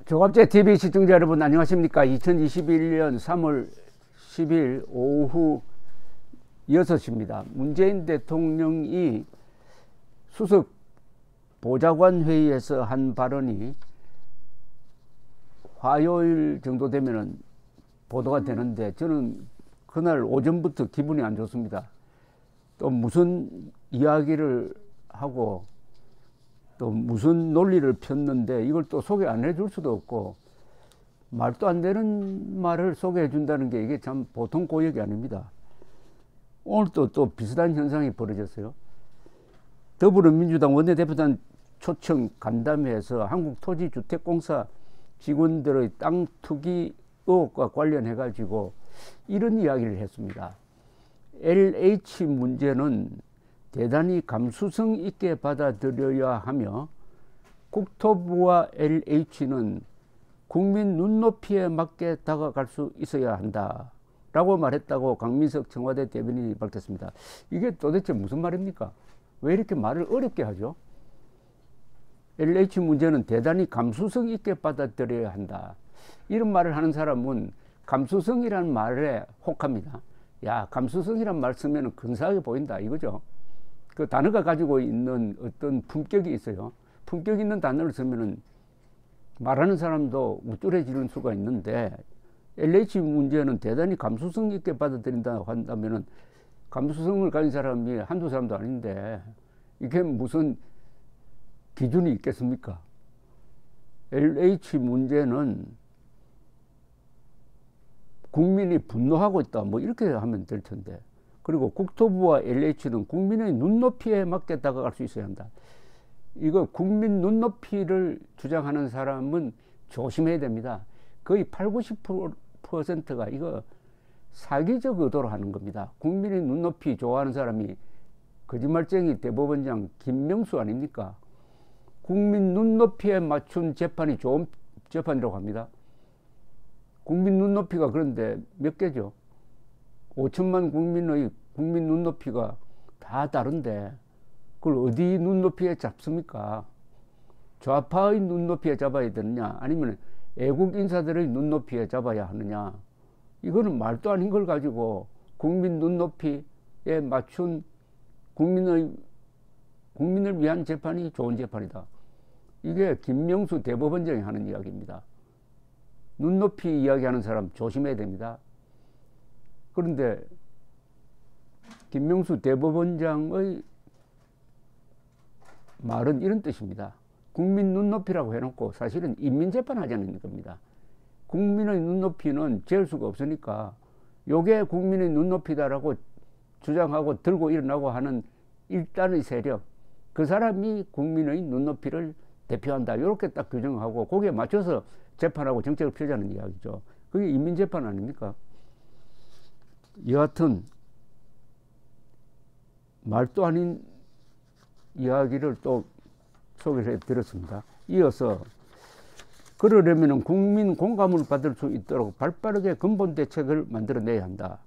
조갑제 TV 시청자 여러분 안녕하십니까. 2021년 3월 10일 오후 6시입니다. 문재인 대통령이 수석 보좌관 회의에서 한 발언이 화요일 정도 되면은 보도가 되는데 저는 그날 오전부터 기분이 안 좋습니다. 또 무슨 이야기를 하고 또 무슨 논리를 폈는데 이걸 또 소개 안 해줄 수도 없고 말도 안 되는 말을 소개해 준다는 게 이게 참 보통 고역이 아닙니다. 오늘 또 비슷한 현상이 벌어졌어요. 더불어민주당 원내대표단 초청 간담회에서 한국토지주택공사 직원들의 땅 투기 의혹과 관련해 가지고 이런 이야기를 했습니다. LH 문제는 대단히 감수성 있게 받아들여야 하며 국토부와 LH는 국민 눈높이에 맞게 다가갈 수 있어야 한다 라고 말했다고 강민석 청와대 대변인이 밝혔습니다. 이게 도대체 무슨 말입니까? 왜 이렇게 말을 어렵게 하죠? LH 문제는 대단히 감수성 있게 받아들여야 한다. 이런 말을 하는 사람은 감수성이라는 말에 혹합니다. 야, 감수성이란 말 쓰면 근사하게 보인다 이거죠. 그 단어가 가지고 있는 어떤 품격이 있어요. 품격 있는 단어를 쓰면은 말하는 사람도 우쭐해지는 수가 있는데 LH 문제는 대단히 감수성 있게 받아들인다고 한다면은 감수성을 가진 사람이 한두 사람도 아닌데 이게 무슨 기준이 있겠습니까? LH 문제는 국민이 분노하고 있다 뭐 이렇게 하면 될 텐데, 그리고 국토부와 LH는 국민의 눈높이에 맞게 다가갈 수 있어야 한다. 이거 국민 눈높이를 주장하는 사람은 조심해야 됩니다. 거의 80~90%가 이거 사기적 의도로 하는 겁니다. 국민의 눈높이 좋아하는 사람이 거짓말쟁이 대법원장 김명수 아닙니까? 국민 눈높이에 맞춘 재판이 좋은 재판이라고 합니다. 국민 눈높이가 그런데 몇 개죠? 5천만 국민의 국민 눈높이가 다 다른데 그걸 어디 눈높이에 잡습니까? 좌파의 눈높이에 잡아야 되느냐 아니면 애국 인사들의 눈높이에 잡아야 하느냐, 이거는 말도 아닌 걸 가지고 국민 눈높이에 맞춘 국민을 위한 재판이 좋은 재판이다. 이게 김명수 대법원장이 하는 이야기입니다. 눈높이 이야기하는 사람 조심해야 됩니다. 그런데 김명수 대법원장의 말은 이런 뜻입니다. 국민 눈높이라고 해놓고 사실은 인민재판 하자는 겁니다. 국민의 눈높이는 재을 수가 없으니까 요게 국민의 눈높이다라고 주장하고 들고 일어나고 하는 일단의 세력, 그 사람이 국민의 눈높이를 대표한다 이렇게 딱 규정하고 거기에 맞춰서 재판하고 정책을 펴자는 이야기죠. 그게 인민재판 아닙니까? 여하튼 말도 아닌 이야기를 또 소개를 해드렸습니다. 이어서 그러려면 국민 공감을 받을 수 있도록 발빠르게 근본 대책을 만들어내야 한다.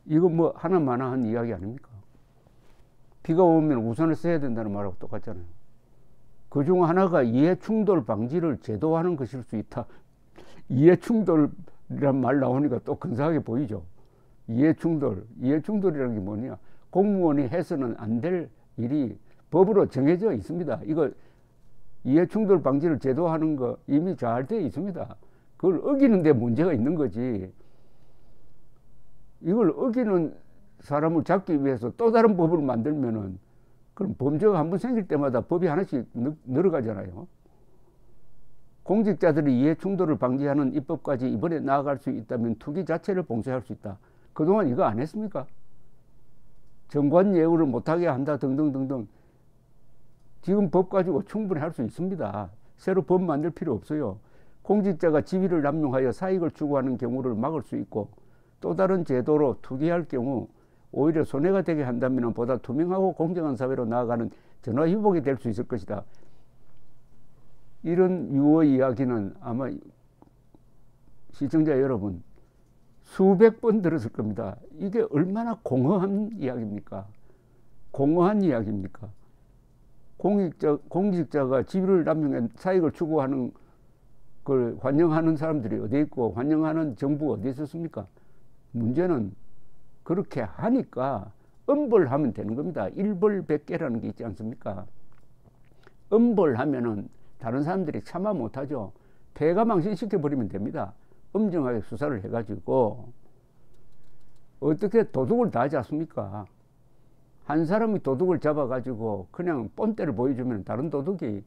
이거 뭐 하나마나한 이야기 아닙니까? 비가 오면 우산을 써야 된다는 말하고 똑같잖아요. 그중 하나가 이해충돌 방지를 제도화하는 것일 수 있다. 이해충돌이란 말 나오니까 또 근사하게 보이죠. 이해충돌이라는 게 뭐냐? 공무원이 해서는 안 될 일이 법으로 정해져 있습니다. 이거 이해충돌 방지를 제도화하는 거 이미 잘 되어 있습니다. 그걸 어기는 데 문제가 있는 거지. 이걸 어기는 사람을 잡기 위해서 또 다른 법을 만들면은 그럼 범죄가 한번 생길 때마다 법이 하나씩 늘어가잖아요. 공직자들이 이해충돌을 방지하는 입법까지 이번에 나아갈 수 있다면 투기 자체를 봉쇄할 수 있다. 그동안 이거 안 했습니까? 정관 예우를 못하게 한다 등등등등. 지금 법 가지고 충분히 할 수 있습니다. 새로 법 만들 필요 없어요. 공직자가 지위를 남용하여 사익을 추구하는 경우를 막을 수 있고 또 다른 제도로 투기할 경우 오히려 손해가 되게 한다면 보다 투명하고 공정한 사회로 나아가는 전화위복이 될 수 있을 것이다. 이런 유의 이야기는 아마 시청자 여러분 수백 번 들었을 겁니다. 이게 얼마나 공허한 이야기입니까? 공허한 이야기입니까? 공직자가 지위를 남용해 사익을 추구하는 그걸 환영하는 사람들이 어디 있고 환영하는 정부가 어디 있었습니까? 문제는 그렇게 하니까 엄벌하면 되는 겁니다. 일벌백계라는 게 있지 않습니까? 엄벌하면은 다른 사람들이 참아 못하죠. 폐가망신시켜버리면 됩니다. 엄정하게 수사를 해가지고 어떻게 도둑을 다 잡습니까? 한 사람이 도둑을 잡아가지고 그냥 뻔때를 보여주면 다른 도둑이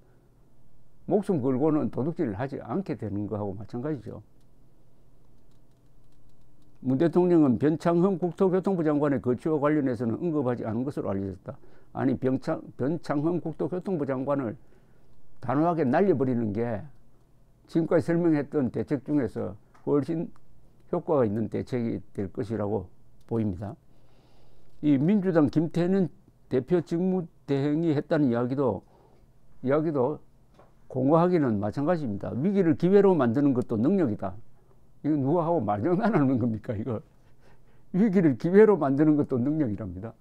목숨 걸고는 도둑질을 하지 않게 되는 거하고 마찬가지죠. 문 대통령은 변창흠 국토교통부 장관의 거취와 관련해서는 언급하지 않은 것으로 알려졌다. 아니 변창흠 국토교통부 장관을 단호하게 날려버리는 게 지금까지 설명했던 대책 중에서 훨씬 효과가 있는 대책이 될 것이라고 보입니다. 이 민주당 김태년 대표 직무대행이 했다는 이야기도 공허하기는 마찬가지입니다. 위기를 기회로 만드는 것도 능력이다. 이거 누가 하고 말장난하는 겁니까? 이거 위기를 기회로 만드는 것도 능력이랍니다.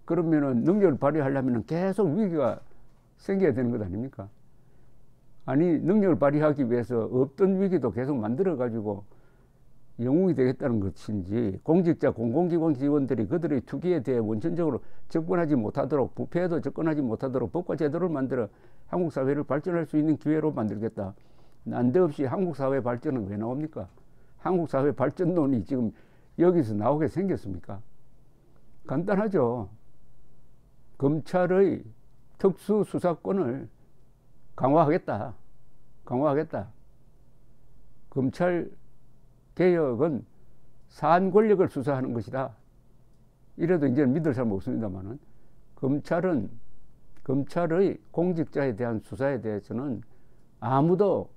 그러면은 능력을 발휘하려면 계속 위기가 생겨야 되는 것 아닙니까? 아니 능력을 발휘하기 위해서 없던 위기도 계속 만들어 가지고 영웅이 되겠다는 것인지, 공직자 공공기관 직원들이 그들의 투기에 대해 원천적으로 접근하지 못하도록, 부패에도 접근하지 못하도록 법과 제도를 만들어 한국 사회를 발전할 수 있는 기회로 만들겠다. 난데없이 한국 사회 발전은 왜 나옵니까? 한국 사회 발전론이 지금 여기서 나오게 생겼습니까? 간단하죠. 검찰의 특수수사권을 강화하겠다. 검찰 개혁은 사안 권력을 수사하는 것이다. 이래도 이제는 믿을 사람 없습니다만은 검찰의 공직자에 대한 수사에 대해서는 아무도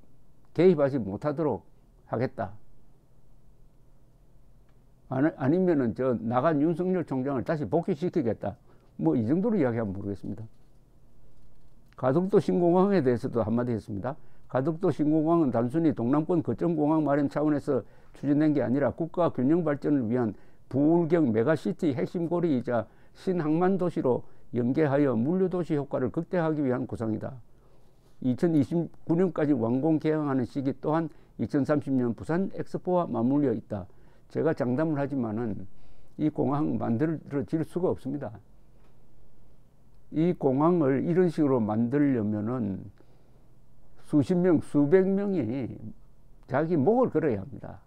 개입하지 못하도록 하겠다. 아니면은 저 나간 윤석열 총장을 다시 복귀시키겠다. 뭐 이 정도로 이야기하면 모르겠습니다. 가덕도 신공항에 대해서도 한마디 했습니다. 가덕도 신공항은 단순히 동남권 거점공항 마련 차원에서 추진된 게 아니라 국가 균형 발전을 위한 부울경 메가시티 핵심 고리이자 신항만 도시로 연계하여 물류도시 효과를 극대화하기 위한 구상이다. 2029년까지 완공 개항하는 시기 또한 2030년 부산 엑스포와 맞물려 있다. 제가 장담을 하지만은 이 공항 만들어질 수가 없습니다. 이 공항을 이런 식으로 만들려면은 수십 명, 수백 명이 자기 목을 걸어야 합니다.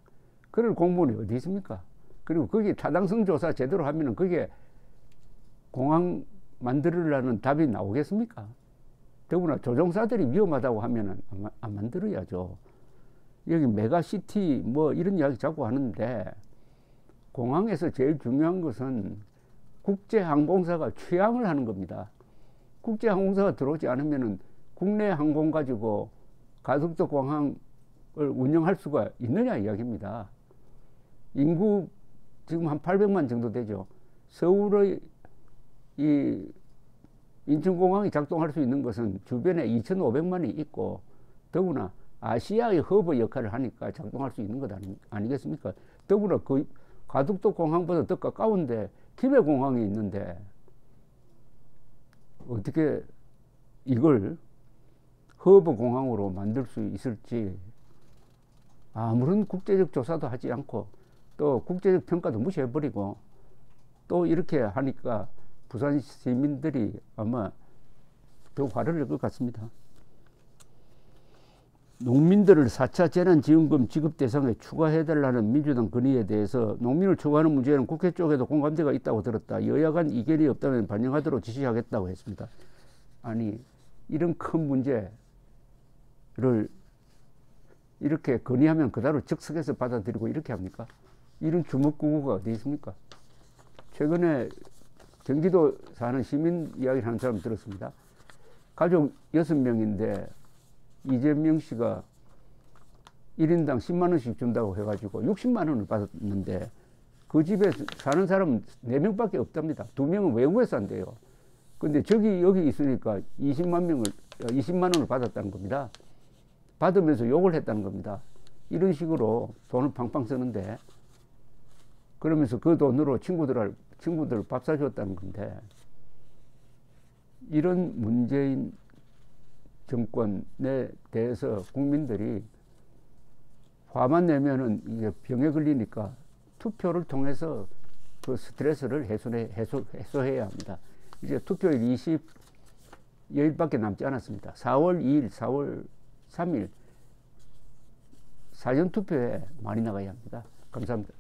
그럴 공무원이 어디 있습니까? 그리고 거기 타당성 조사 제대로 하면은 그게 공항 만들으려는 답이 나오겠습니까? 더구나 조종사들이 위험하다고 하면은 안 만들어야죠. 여기 메가시티 뭐 이런 이야기 자꾸 하는데, 공항에서 제일 중요한 것은 국제항공사가 취항을 하는 겁니다. 국제항공사가 들어오지 않으면은 국내 항공 가지고 가덕도 공항을 운영할 수가 있느냐 이야기입니다. 인구 지금 한 800만 정도 되죠. 서울의 이 인천공항이 작동할 수 있는 것은 주변에 2,500만이 있고, 더구나 아시아의 허브 역할을 하니까 작동할 수 있는 것 아니겠습니까? 더구나 그 가덕도 공항보다 더 가까운데 김해공항이 있는데 어떻게 이걸 허브 공항으로 만들 수 있을지, 아무런 국제적 조사도 하지 않고 또 국제적 평가도 무시해버리고 또 이렇게 하니까 부산 시민들이 아마 더 화를 낼 것 같습니다. 농민들을 4차 재난지원금 지급 대상에 추가해달라는 민주당 건의에 대해서 농민을 추가하는 문제는 국회 쪽에도 공감대가 있다고 들었다. 여야 간 이견이 없다면 반영하도록 지시하겠다고 했습니다. 아니 이런 큰 문제를 이렇게 건의하면 그대로 즉석에서 받아들이고 이렇게 합니까? 이런 주먹구구가 어디 있습니까? 최근에 경기도 사는 시민 이야기를 하는 사람 들었습니다. 가족 6명인데 이재명 씨가 1인당 10만 원씩 준다고 해가지고 60만 원을 받았는데 그 집에 사는 사람은 4명밖에 없답니다. 2명은 외국에서 산대요. 근데 여기 있으니까 20만 원을 받았다는 겁니다. 받으면서 욕을 했다는 겁니다. 이런 식으로 돈을 팡팡 쓰는데, 그러면서 그 돈으로 친구들 밥 사줬다는 건데, 이런 문재인 정권에 대해서 국민들이 화만 내면은 이게 병에 걸리니까 투표를 통해서 그 스트레스를 해소해야 합니다. 이제 투표일 20여일밖에 남지 않았습니다. 4월 2일, 4월 3일 사전투표에 많이 나가야 합니다. 감사합니다.